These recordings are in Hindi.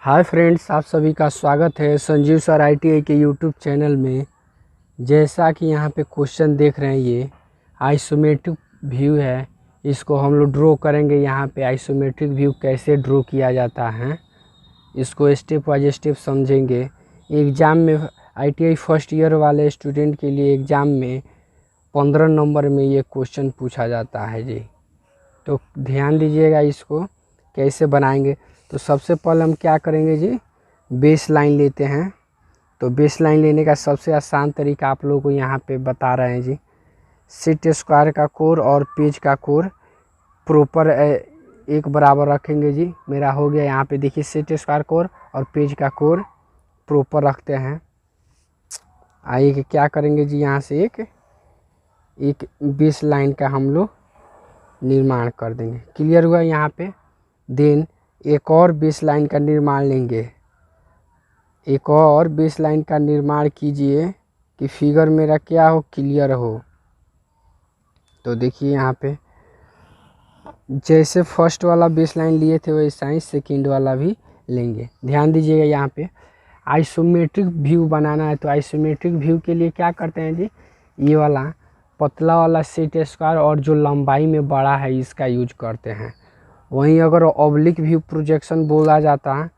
हाय फ्रेंड्स, आप सभी का स्वागत है संजीव सर ITI के यूट्यूब चैनल में। जैसा कि यहाँ पे क्वेश्चन देख रहे हैं, ये आइसोमेट्रिक व्यू है। इसको हम लोग ड्रॉ करेंगे। यहाँ पे आइसोमेट्रिक व्यू कैसे ड्रॉ किया जाता है, इसको स्टेप बाय स्टेप समझेंगे। एग्ज़ाम में ITI फर्स्ट ईयर वाले स्टूडेंट के लिए एग्ज़ाम में 15 नंबर में ये क्वेश्चन पूछा जाता है जी। तो ध्यान दीजिएगा, इसको कैसे बनाएंगे। तो सबसे पहले हम क्या करेंगे जी, बेस लाइन लेते हैं। तो बेस लाइन लेने का सबसे आसान तरीका आप लोगों को यहाँ पे बता रहे हैं जी। सेट स्क्वायर का कोर और पेज का कोर प्रॉपर एक बराबर रखेंगे जी। मेरा हो गया यहाँ पे, देखिए सेट स्क्वायर कोर और पेज का कोर प्रॉपर रखते हैं। आइए कि क्या करेंगे जी, यहाँ से एक बेस लाइन का हम लोग निर्माण कर देंगे। क्लियर हुआ यहाँ पे। देन एक और बेस लाइन का निर्माण लेंगे। एक और बेस लाइन का निर्माण कीजिए कि फिगर मेरा क्या हो, क्लियर हो। तो देखिए यहाँ पे जैसे फर्स्ट वाला बेस लाइन लिए थे वैसा ही सेकंड वाला भी लेंगे। ध्यान दीजिएगा, यहाँ पे आइसोमेट्रिक व्यू बनाना है। तो आइसोमेट्रिक व्यू के लिए क्या करते हैं जी, ये वाला पतला वाला सेट स्क्वायर और जो लंबाई में बड़ा है इसका यूज करते हैं। वहीं अगर ऑब्लिक व्यू प्रोजेक्शन बोला जाता है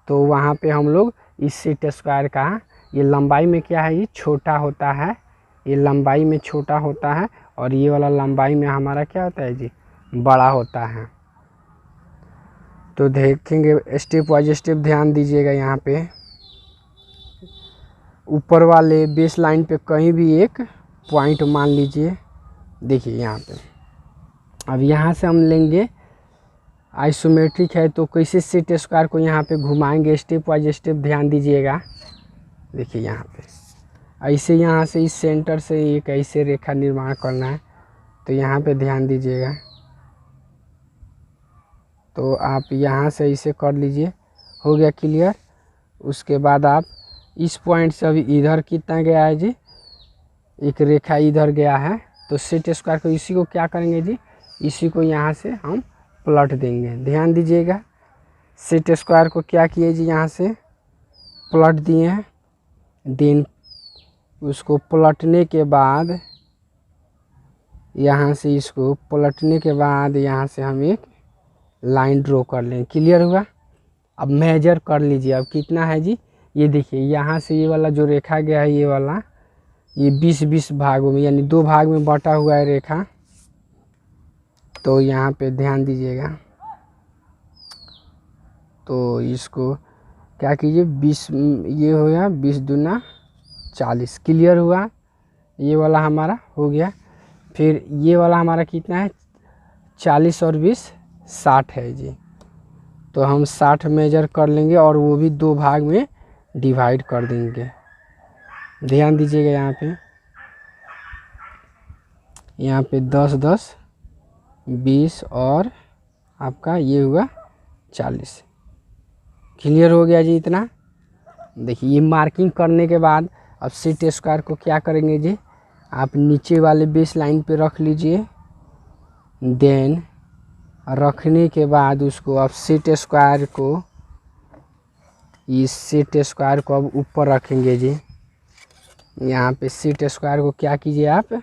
तो वहाँ पे हम लोग इस सेट स्क्वायर का, ये लंबाई में क्या है, ये छोटा होता है, ये लंबाई में छोटा होता है और ये वाला लंबाई में हमारा क्या होता है जी, बड़ा होता है। तो देखेंगे स्टेप वाइज स्टेप, ध्यान दीजिएगा। यहाँ पे ऊपर वाले बेस लाइन पे कहीं भी एक पॉइंट मान लीजिए। देखिए यहाँ पे अब यहाँ से हम लेंगे, आइसोमेट्रिक है तो कैसे सेट स्क्वायर को यहाँ पे घुमाएंगे, स्टेप वाइज स्टेप ध्यान दीजिएगा। देखिए यहाँ पे ऐसे, यहाँ से इस सेंटर से एक ऐसे रेखा निर्माण करना है। तो यहाँ पे ध्यान दीजिएगा। तो आप यहाँ से इसे कर लीजिए, हो गया क्लियर। उसके बाद आप इस पॉइंट से अभी इधर कितना गया है जी, एक रेखा इधर गया है। तो सेट स्क्वायर को, इसी को क्या करेंगे जी, इसी को यहाँ से हम पलट देंगे। ध्यान दीजिएगा, सेट स्क्वायर को क्या किए जी, यहाँ से पलट दिए हैं। देन उसको पलटने के बाद, यहाँ से इसको पलटने के बाद यहाँ से हम एक लाइन ड्रॉ कर लें। क्लियर हुआ। अब मेजर कर लीजिए, अब कितना है जी, ये देखिए यहाँ से ये वाला जो रेखा गया है, ये वाला, ये 20-20 भागों में, यानी 2 भाग में बटा हुआ है रेखा। तो यहाँ पे ध्यान दीजिएगा। तो इसको क्या कीजिए, 20, ये हो गया 20 दूना 40। क्लियर हुआ। ये वाला हमारा हो गया। फिर ये वाला हमारा कितना है, 40 और 20 60 है जी। तो हम 60 मेजर कर लेंगे और वो भी 2 भाग में डिवाइड कर देंगे। ध्यान दीजिएगा, यहाँ पे 10-10 20 और आपका ये हुआ 40। क्लियर हो गया जी इतना। देखिए ये मार्किंग करने के बाद अब सेट स्क्वायर को क्या करेंगे जी, आप नीचे वाले बेस लाइन पे रख लीजिए। देन रखने के बाद उसको अब सेट स्क्वायर को, इस सेट स्क्वायर को अब ऊपर रखेंगे जी। यहाँ पे सेट स्क्वायर को क्या कीजिए आप,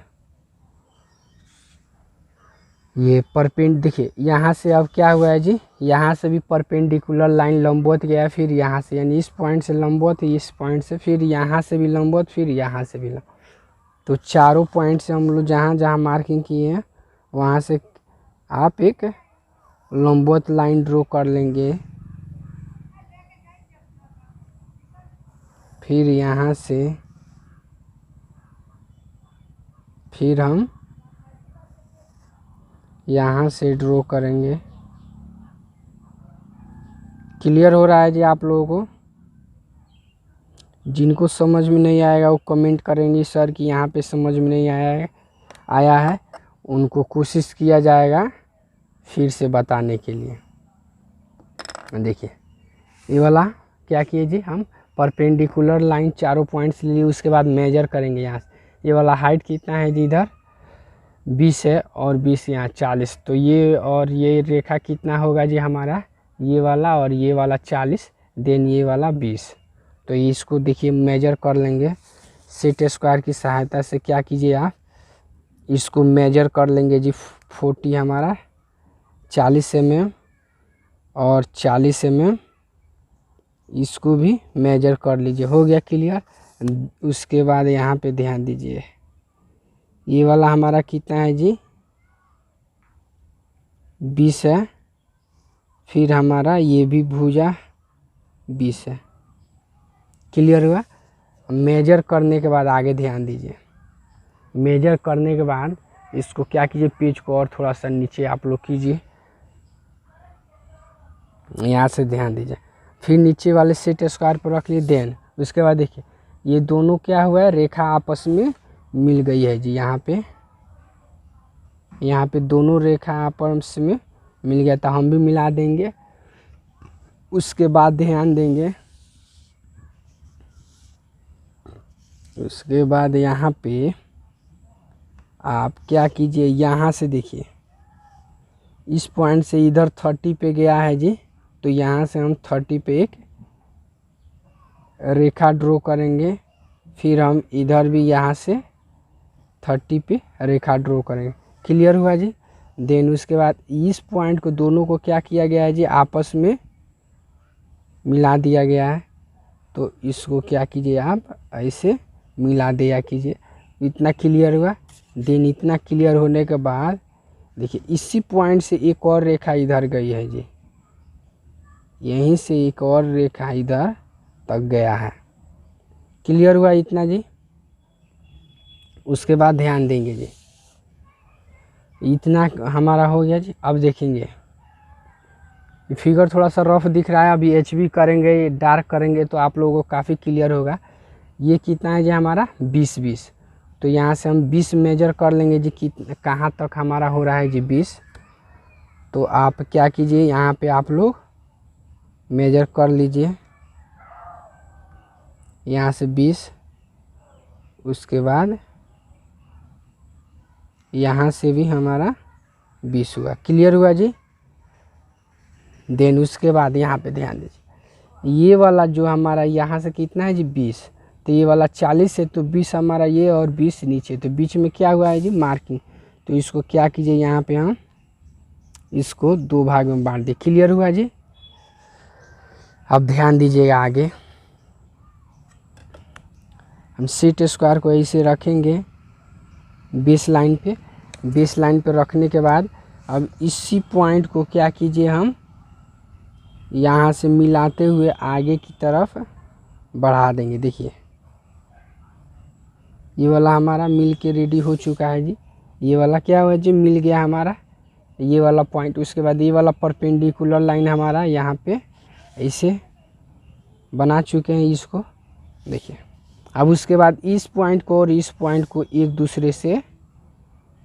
ये देखिए यहाँ से अब क्या हुआ है जी, यहाँ से भी परपेंडिकुलर लाइन लंबवत गया, फिर यहाँ से, यानी इस पॉइंट से लंबवत, इस पॉइंट से, फिर यहाँ से भी लंबवत, फिर यहाँ से भी लंबवत। तो चारों पॉइंट से हम लोग जहाँ जहाँ मार्किंग किए हैं वहाँ से आप एक लंबवत लाइन ड्रॉ कर लेंगे। फिर यहाँ से फिर हम यहाँ से ड्रॉ करेंगे। क्लियर हो रहा है जी आप लोगों को। जिनको समझ में नहीं आएगा वो कमेंट करेंगे सर कि यहाँ पे समझ में नहीं आया है, उनको कोशिश किया जाएगा फिर से बताने के लिए। देखिए ये वाला क्या किए जी, हम परपेंडिकुलर लाइन चारों पॉइंट्स लिए, उसके बाद मेजर करेंगे यहाँ से। ये वाला हाइट कितना है जी, इधर 20 है और 20 यहाँ 40। तो ये और ये रेखा कितना होगा जी हमारा, ये वाला और ये वाला 40 देन ये वाला 20। तो इसको देखिए मेजर कर लेंगे सेट स्क्वायर की सहायता से। क्या कीजिए आप इसको मेजर कर लेंगे जी। 40 हमारा 40 mm और 40 mm इसको भी मेजर कर लीजिए। हो गया क्लियर। उसके बाद यहाँ पे ध्यान दीजिए ये वाला हमारा कितना है जी 20 है। फिर हमारा ये भी भुजा 20 है। क्लियर हुआ। मेजर करने के बाद आगे ध्यान दीजिए। मेजर करने के बाद इसको क्या कीजिए पेज को और थोड़ा सा नीचे आप लोग कीजिए। यहाँ से ध्यान दीजिए। फिर नीचे वाले सेट स्क्वायर पर रख लिए। देन उसके बाद देखिए ये दोनों क्या हुआ है रेखा आपस में मिल गई है जी। यहाँ पे दोनों रेखा आपस में मिल गया तो हम भी मिला देंगे। उसके बाद ध्यान देंगे। उसके बाद यहाँ पे आप क्या कीजिए यहाँ से देखिए इस पॉइंट से इधर 30 पे गया है जी। तो यहाँ से हम 30 पे एक रेखा ड्रॉ करेंगे। फिर हम इधर भी यहाँ से 30 पे रेखा ड्रॉ करेंगे। क्लियर हुआ जी। देन उसके बाद इस पॉइंट को दोनों को क्या किया गया है जी आपस में मिला दिया गया है। तो इसको क्या कीजिए आप ऐसे मिला दिया कीजिए। इतना क्लियर हुआ। देन इतना क्लियर होने के बाद देखिए इसी पॉइंट से एक और रेखा इधर गई है जी। यहीं से एक और रेखा इधर तक गया है। क्लियर हुआ इतना जी। उसके बाद ध्यान देंगे जी इतना हमारा हो गया जी। अब देखेंगे फिगर थोड़ा सा रफ दिख रहा है। अभी HB करेंगे डार्क करेंगे तो आप लोगों को काफ़ी क्लियर होगा। ये कितना है जी हमारा 20। तो यहाँ से हम 20 मेजर कर लेंगे जी कहाँ तक हमारा हो रहा है जी 20। तो आप क्या कीजिए यहाँ पे आप लोग मेजर कर लीजिए यहाँ से 20। उसके बाद यहाँ से भी हमारा 20 हुआ। क्लियर हुआ जी। देन उसके बाद यहाँ पे ध्यान दीजिए ये वाला जो हमारा यहाँ से कितना है जी 20। तो ये वाला 40 है तो 20 हमारा ये और 20 नीचे। तो बीच में क्या हुआ है जी मार्किंग। तो इसको क्या कीजिए यहाँ पे हम इसको 2 भाग में बांट दिए। क्लियर हुआ जी। अब ध्यान दीजिएगा आगे हम सेट स्क्वायर को ऐसे रखेंगे बेस लाइन पे। बेस लाइन पे रखने के बाद अब इसी पॉइंट को क्या कीजिए हम यहाँ से मिलाते हुए आगे की तरफ बढ़ा देंगे। देखिए ये वाला हमारा मिल के रेडी हो चुका है जी। ये वाला क्या हुआ जी मिल गया हमारा ये वाला पॉइंट। उसके बाद ये वाला परपेंडिकुलर लाइन हमारा यहाँ पे ऐसे बना चुके हैं इसको। देखिए अब उसके बाद इस पॉइंट को और इस पॉइंट को एक दूसरे से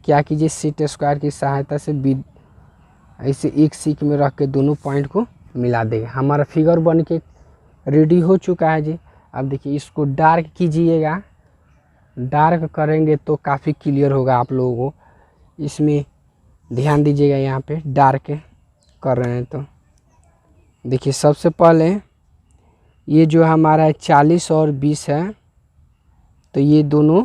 क्या कीजिए सेट स्क्वायर की सहायता से ऐसे एक सीख में रख के दोनों पॉइंट को मिला देगा। हमारा फिगर बन के रेडी हो चुका है जी। अब देखिए इसको डार्क कीजिएगा। डार्क करेंगे तो काफ़ी क्लियर होगा आप लोगों को। इसमें ध्यान दीजिएगा यहाँ पे डार्क कर रहे हैं तो देखिए सबसे पहले ये जो हमारा 40 और 20 है तो ये दोनों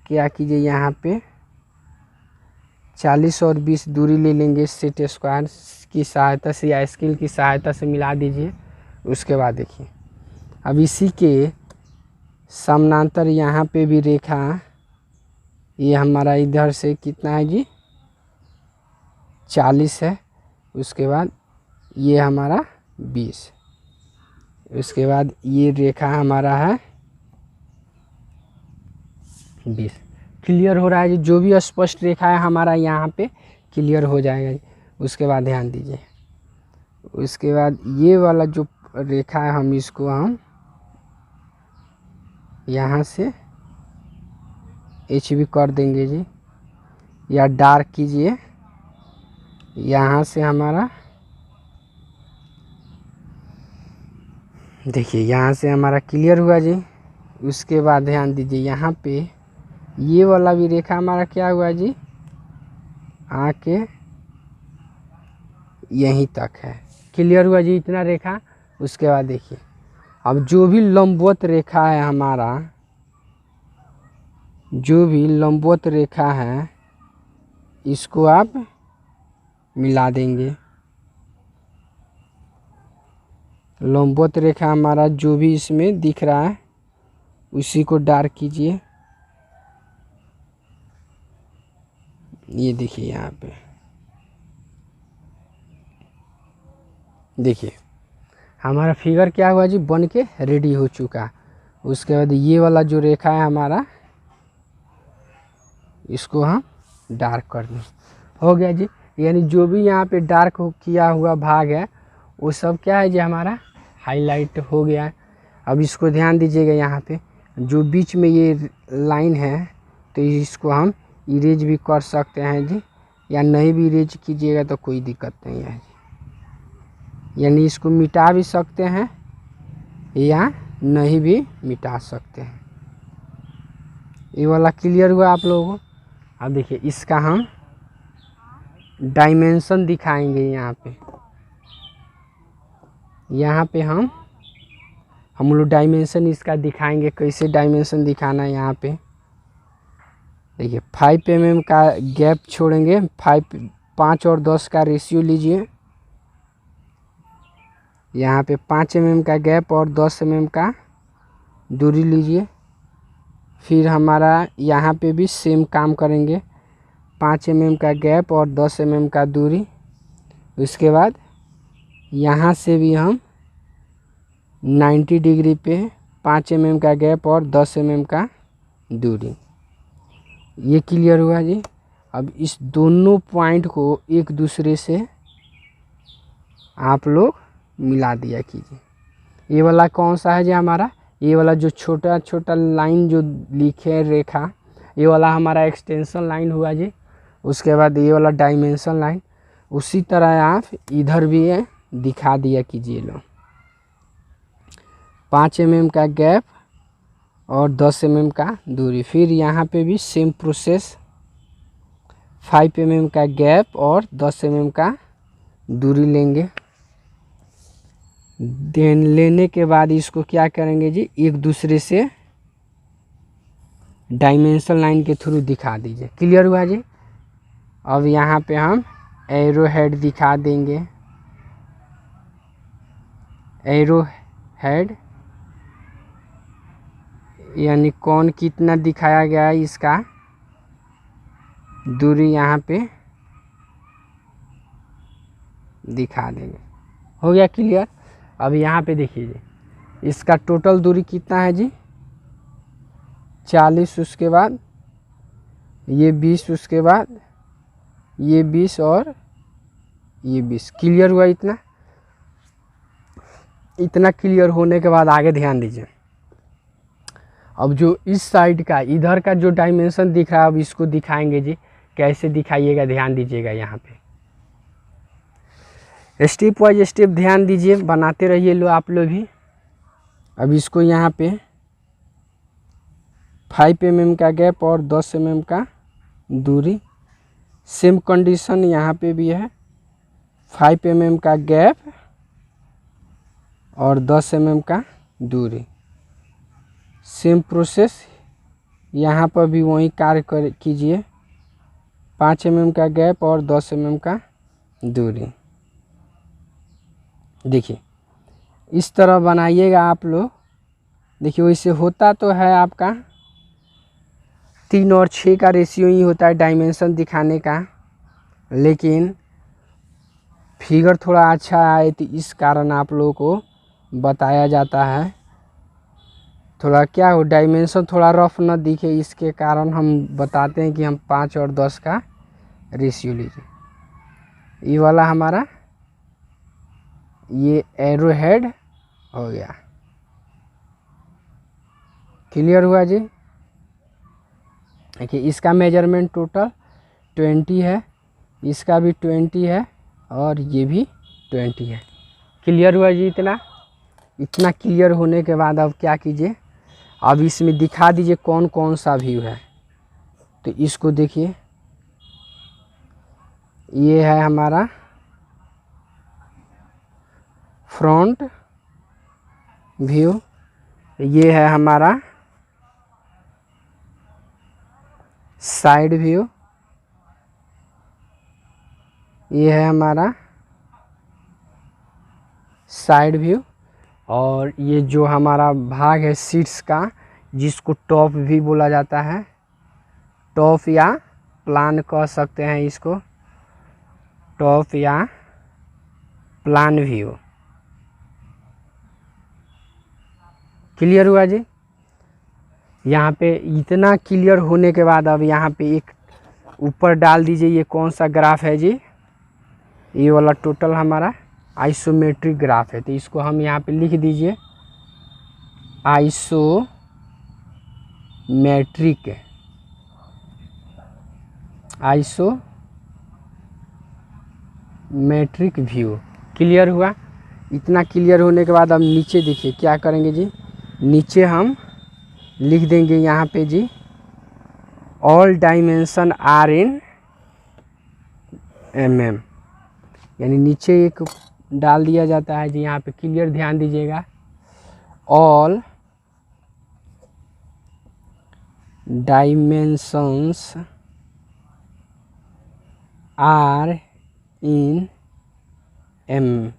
क्या कीजिए यहाँ पे 40 और 20 दूरी ले लेंगे सेट स्क्वायर की सहायता से या स्केल की सहायता से मिला दीजिए। उसके बाद देखिए अब इसी के समानांतर यहाँ पे भी रेखा ये हमारा इधर से कितना है जी 40 है। उसके बाद ये हमारा 20। उसके बाद ये रेखा हमारा है 20। क्लियर हो रहा है जी। जो भी स्पष्ट रेखा है हमारा यहाँ पे क्लियर हो जाएगा जी। उसके बाद ध्यान दीजिए उसके बाद ये वाला जो रेखा है हम इसको हम यहाँ से HB कर देंगे जी या डार्क कीजिए। यहाँ से हमारा देखिए यहाँ से हमारा क्लियर हुआ जी। उसके बाद ध्यान दीजिए यहाँ पे ये वाला भी रेखा हमारा क्या हुआ जी आके यहीं तक है। क्लियर हुआ जी इतना रेखा। उसके बाद देखिए अब जो भी लंबवत रेखा है हमारा, जो भी लंबवत रेखा है इसको आप मिला देंगे। लंबवत रेखा हमारा जो भी इसमें दिख रहा है उसी को डार्क कीजिए। ये देखिए यहाँ पे देखिए हमारा फिगर क्या हुआ जी, बन के रेडी हो चुका। उसके बाद ये वाला जो रेखा है हमारा इसको हम डार्क कर दें। हो गया जी। यानी जो भी यहाँ पे डार्क किया हुआ भाग है वो सब क्या है जी हमारा हाईलाइट हो गया है। अब इसको ध्यान दीजिएगा, यहाँ पे जो बीच में ये लाइन है तो इसको हम इरेज भी कर सकते हैं जी, या नहीं भी इरेज कीजिएगा तो कोई दिक्कत नहीं है जी। यानी इसको मिटा भी सकते हैं या नहीं भी मिटा सकते हैं। ये वाला क्लियर हुआ आप लोगों को। अब देखिए इसका हम डायमेंशन दिखाएंगे। यहाँ पे हम लोग डायमेंशन इसका दिखाएंगे। कैसे डायमेंशन दिखाना है, यहाँ पे देखिए 5 mm का गैप छोड़ेंगे। 5 और 10 का रेशियो लीजिए। यहाँ पे 5 mm का गैप और 10 mm का दूरी लीजिए। फिर हमारा यहाँ पे भी सेम काम करेंगे, 5 mm का गैप और 10 mm का दूरी। उसके बाद यहाँ से भी हम 90 डिग्री पे 5 mm का गैप और 10 mm का दूरी। ये क्लियर हुआ जी। अब इस दोनों पॉइंट को एक दूसरे से आप लोग मिला दिया कीजिए। ये वाला कौन सा है जी हमारा, ये वाला जो छोटा छोटा लाइन जो लिखे रेखा, ये वाला हमारा एक्सटेंशन लाइन हुआ जी। उसके बाद ये वाला डायमेंशन लाइन। उसी तरह आप इधर भी है दिखा दिया कीजिए लो। 5 mm का गैप और 10 mm का दूरी। फिर यहाँ पे भी सेम प्रोसेस, 5 mm का गैप और 10 mm का दूरी लेंगे। देन लेने के बाद इसको क्या करेंगे जी, एक दूसरे से डायमेंशन लाइन के थ्रू दिखा दीजिए। क्लियर हुआ जी। अब यहाँ पे हम एरो हेड दिखा देंगे। एरो हेड यानी कौन कितना दिखाया गया है इसका दूरी यहाँ पे दिखा देंगे। हो गया क्लियर। अब यहाँ पे देखिए जी इसका टोटल दूरी कितना है जी, 40। उसके बाद ये 20, उसके बाद ये 20 और ये 20। क्लियर हुआ इतना। इतना क्लियर होने के बाद आगे ध्यान दीजिए। अब जो इस साइड का इधर का जो डायमेंशन दिख रहा है अब इसको दिखाएंगे जी। कैसे दिखाइएगा ध्यान दीजिएगा। यहाँ पे स्टेप वाइज स्टेप ध्यान दीजिए, बनाते रहिए लो आप लोग भी। अब इसको यहाँ पे 5 mm का गैप और 10 mm का दूरी। सेम कंडीशन यहाँ पे भी है, 5 mm का गैप और 10 mm का दूरी। सेम प्रोसेस यहाँ पर भी वही कार्य कीजिए, 5 mm का गैप और 10 mm का दूरी। देखिए इस तरह बनाइएगा आप लोग। देखिए वैसे होता तो है आपका 3 और 6 का रेशियो ही होता है डायमेंशन दिखाने का, लेकिन फिगर थोड़ा अच्छा आए तो इस कारण आप लोगों को बताया जाता है। थोड़ा क्या हो डायमेंशन थोड़ा रफ ना दिखे, इसके कारण हम बताते हैं कि हम 5 और 10 का रेशियो लीजिए। ये वाला हमारा ये एरो हेड हो गया। क्लियर हुआ जी। देखिए इसका मेजरमेंट टोटल 20 है, इसका भी 20 है और ये भी 20 है। क्लियर हुआ जी। इतना क्लियर होने के बाद अब क्या कीजिए, अब इसमें दिखा दीजिए कौन कौन सा व्यू है। तो इसको देखिए, ये है हमारा फ्रंट व्यू, ये है हमारा साइड व्यू, ये है हमारा साइड व्यू, और ये जो हमारा भाग है सीट्स का, जिसको टॉप भी बोला जाता है, टॉप या प्लान कह सकते हैं इसको, टॉप या प्लान व्यू। क्लियर हुआ जी। यहाँ पे इतना क्लियर होने के बाद अब यहाँ पे एक ऊपर डाल दीजिए, ये कौन सा ग्राफ है जी, ये वाला टोटल हमारा आइसोमेट्रिक ग्राफ है। तो इसको हम यहाँ पे लिख दीजिए आइसोमेट्रिक व्यू। क्लियर हुआ। इतना क्लियर होने के बाद अब नीचे देखिए क्या करेंगे जी, नीचे हम लिख देंगे यहाँ पे जी all dimension are in mm, यानी नीचे एक डाल दिया जाता है जी। यहाँ पे क्लियर ध्यान दीजिएगा, all dimensions are in mm।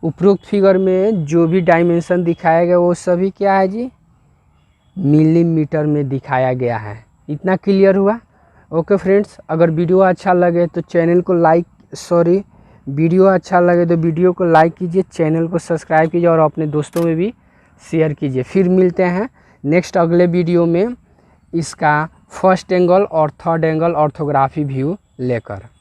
उपरोक्त फिगर में जो भी डायमेंशन दिखाया गया वो सभी क्या है जी, मिलीमीटर में दिखाया गया है। इतना क्लियर हुआ। ओके फ्रेंड्स, अगर वीडियो अच्छा लगे तो चैनल को लाइक वीडियो अच्छा लगे तो वीडियो को लाइक कीजिए, चैनल को सब्सक्राइब कीजिए और अपने दोस्तों में भी शेयर कीजिए। फिर मिलते हैं नेक्स्ट अगले वीडियो में इसका फर्स्ट एंगल और थर्ड एंगल ऑर्थोग्राफी व्यू लेकर।